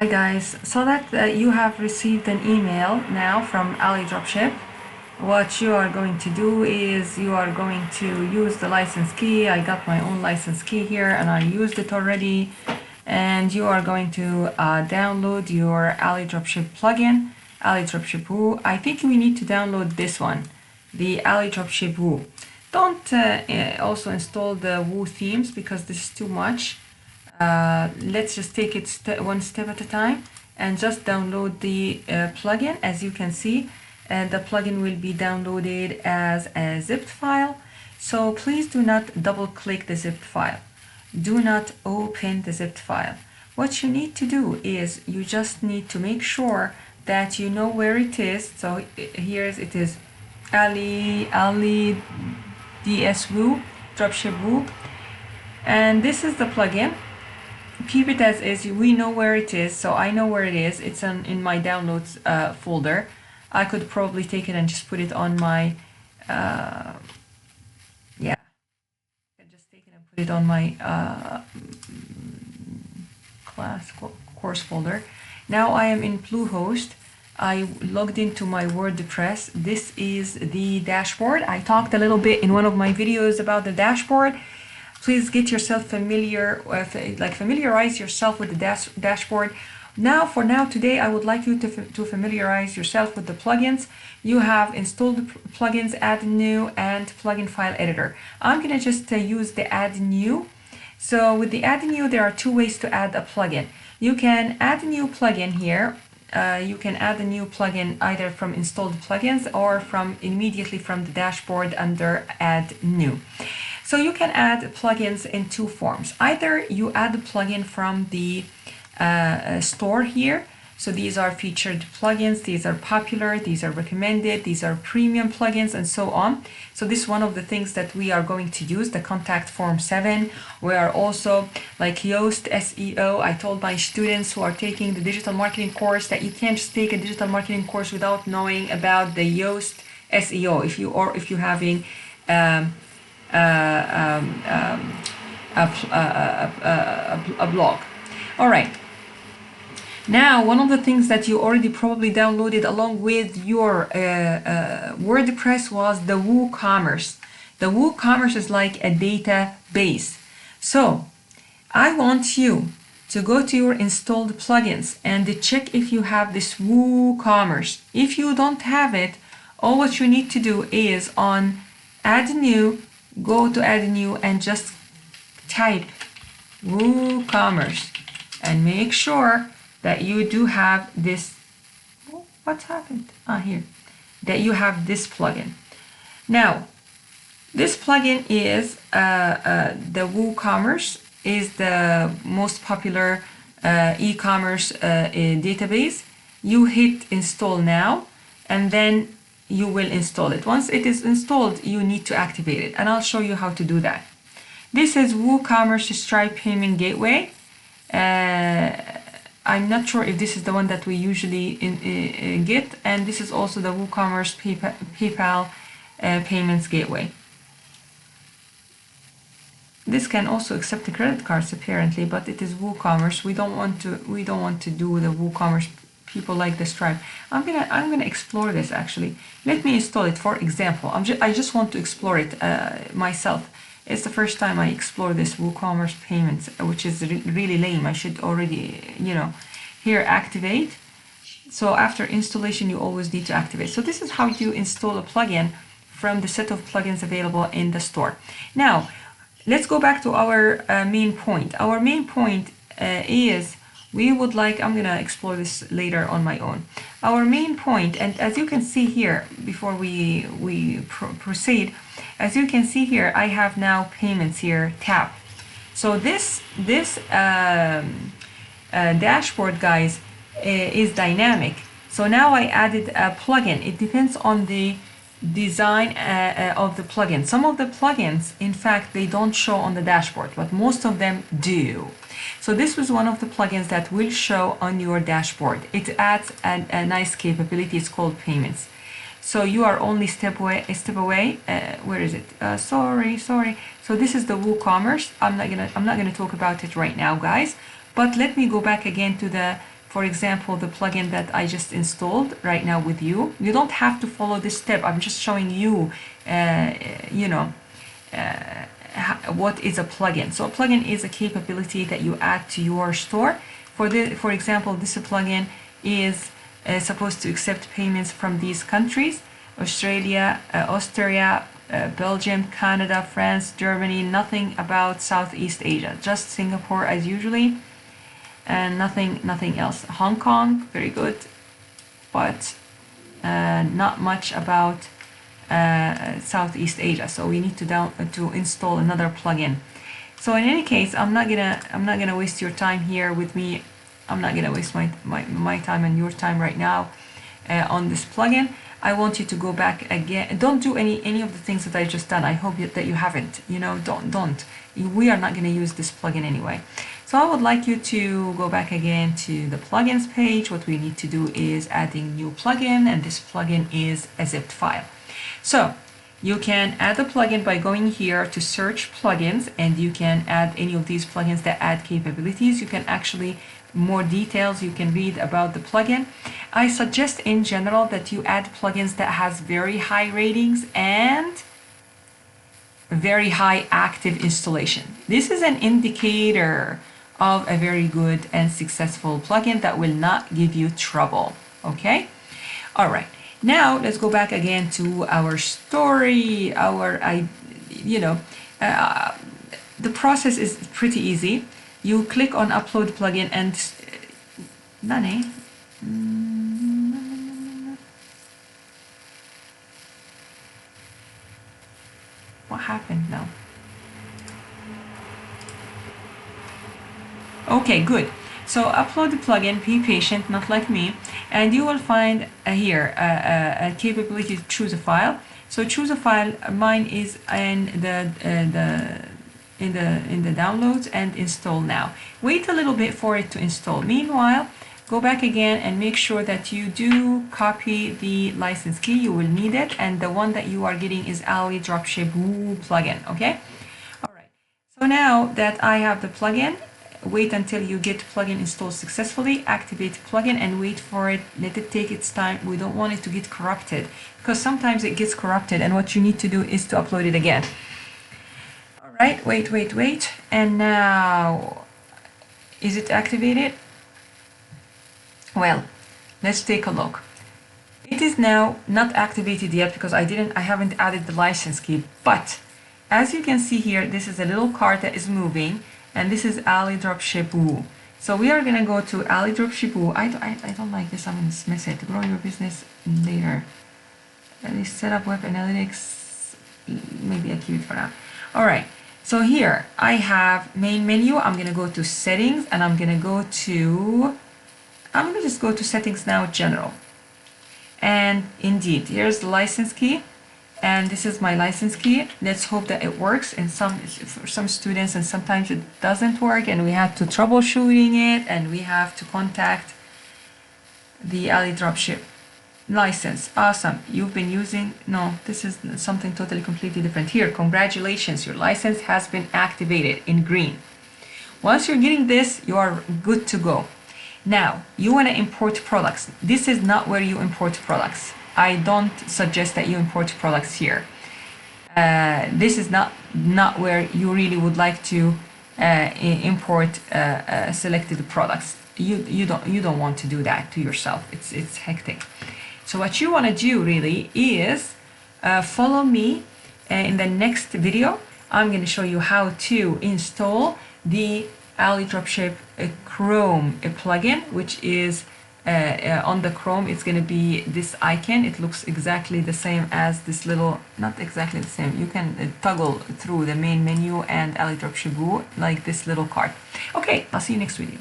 Hi guys, so that you have received an email now from Alidropship. What you are going to do is you are going to use the license key. I got my own license key here and I used it already. And you are going to download your Alidropship plugin, Alidropship Woo. I think we need to download this one, the Alidropship Woo. Don't also install the Woo themes because this is too much. Let's just take it one step at a time and just download the plugin. As you can see, the plugin will be downloaded as a zipped file, so please do not double click the zipped file. Do not open the zipped file. What you need to do is you just need to make sure that you know where it is. So here it is, DS Woo, Dropship Woo, and this is the plugin. Keep it as is. We know where it is, so I know where it is. It's in my downloads folder. I could probably take it and just put it on my yeah, I could just take it and put it on my course folder. Now I am in Bluehost. I logged into my WordPress. This is the dashboard. I talked a little bit in one of my videos about the dashboard. Please get yourself familiarize yourself with the dashboard. Now, today, I would like you to familiarize yourself with the plugins. You have installed the plugins, add new, and plugin file editor. I'm going to just use the add new. So with the add new, there are two ways to add a plugin. You can add a new plugin here. You can add a new plugin either from installed plugins or immediately from the dashboard under add new. So you can add plugins in two forms. Either you add the plugin from the store here. So these are featured plugins, these are popular, these are recommended, these are premium plugins, and so on. So this is one of the things that we are going to use, the contact form 7. We are also like Yoast SEO. I told my students who are taking the digital marketing course that you can't just take a digital marketing course without knowing about the Yoast SEO if you're having a blog. All right. Now, one of the things that you already probably downloaded along with your WordPress was the WooCommerce. The WooCommerce is like a database. So I want you to go to your installed plugins and check if you have this WooCommerce. If you don't have it, all what you need to do is on add new, go to add new and just type WooCommerce and make sure that you do have this. What's happened? Here. That you have this plugin. Now, this plugin is the WooCommerce is the most popular e-commerce database. You hit install now and then you will install it. Once it is installed, you need to activate it, and I'll show you how to do that. This is WooCommerce Stripe Payment Gateway. I'm not sure if this is the one that we usually get, and this is also the WooCommerce PayPal Payments Gateway. This can also accept the credit cards apparently, but it is WooCommerce. We don't want to do the WooCommerce. People like the Stripe. I'm gonna explore this actually. Let me install it. For example, I just want to explore it myself. It's the first time I explore this WooCommerce payments, which is really lame. I should already, here activate. So after installation, you always need to activate. So this is how you install a plugin from the set of plugins available in the store. Now, let's go back to our main point. Our main point is we would like, I'm gonna explore this later on my own. Our main point, and as you can see here, before we proceed, as you can see here, I have now payments here, tab. So this dashboard, guys, is dynamic. So now I added a plugin. It depends on the design of the plugin. Some of the plugins, in fact, they don't show on the dashboard, but most of them do. So this was one of the plugins that will show on your dashboard. It adds a nice capability. It's called payments. So you are only a step away. Where is it? Sorry. So this is the WooCommerce. I'm not gonna talk about it right now, guys. But let me go back again to the for example, the plugin that I just installed right now with you. You don't have to follow this step. I'm just showing you, you know, what is a plugin. So a plugin is a capability that you add to your store. For example, this plugin is supposed to accept payments from these countries: Australia, Austria, Belgium, Canada, France, Germany. Nothing about Southeast Asia, just Singapore as usually, and nothing else. Hong Kong, very good, but not much about Southeast Asia. So we need to install another plugin. So in any case, I'm not gonna waste your time here with me. I'm not gonna waste my time and your time right now on this plugin. I want you to go back again. Don't do any of the things that I just done. I hope that you haven't. You know, don't. We are not gonna use this plugin anyway. So I would like you to go back again to the plugins page. What we need to do is adding new plugin, and this plugin is a zipped file. So you can add the plugin by going here to search plugins, and you can add any of these plugins that add capabilities. You can actually more details you can read about the plugin. I suggest in general that you add plugins that has very high ratings and very high active installation. This is an indicator of a very good and successful plugin that will not give you trouble. Okay, all right, now let's go back again to our story. The process is pretty easy. You click on upload plugin and Nani? What happened now? Okay, good. So upload the plugin, be patient, not like me, and you will find here a capability to choose a file. So choose a file. Mine is in the downloads, and install now. Wait a little bit for it to install. Meanwhile, go back again and make sure that you do copy the license key. You will need it, and the one that you are getting is Alidropship plugin. Okay. All right. So now that I have the plugin, wait until you get plugin installed successfully. Activate plugin and wait for it. Let it take its time. We don't want it to get corrupted, because sometimes it gets corrupted, and what you need to do is to upload it again. Right, wait, and now, is it activated? Well, let's take a look. It is now not activated yet because I haven't added the license key, but as you can see here, this is a little card that is moving, and this is Alidropship. So we are gonna go to Alidropship. I don't like this. I'm gonna dismiss it. Grow your business later. Set up web analytics. Maybe I keep it for now. All right. So here I have main menu. I'm going to go to settings, and I'm going to just go to settings now, general. And indeed, here's the license key, and this is my license key. Let's hope that it works for some students, and sometimes it doesn't work, and we have to troubleshooting it, and we have to contact the Alidropship license. Awesome. You've been using, no, this is something totally completely different. Here, congratulations, your license has been activated in green. Once you're getting this, you are good to go. Now you want to import products. This is not where you import products. I don't suggest that you import products here. This is not where you really would like to import selected products. You don't want to do that to yourself. It's hectic. So what you want to do really is follow me in the next video. I'm going to show you how to install the Alidropship Chrome plugin, which is on the Chrome. It's going to be this icon. It looks exactly the same as this little, not exactly the same. You can toggle through the main menu and Alidropship like this little card. Okay, I'll see you next video.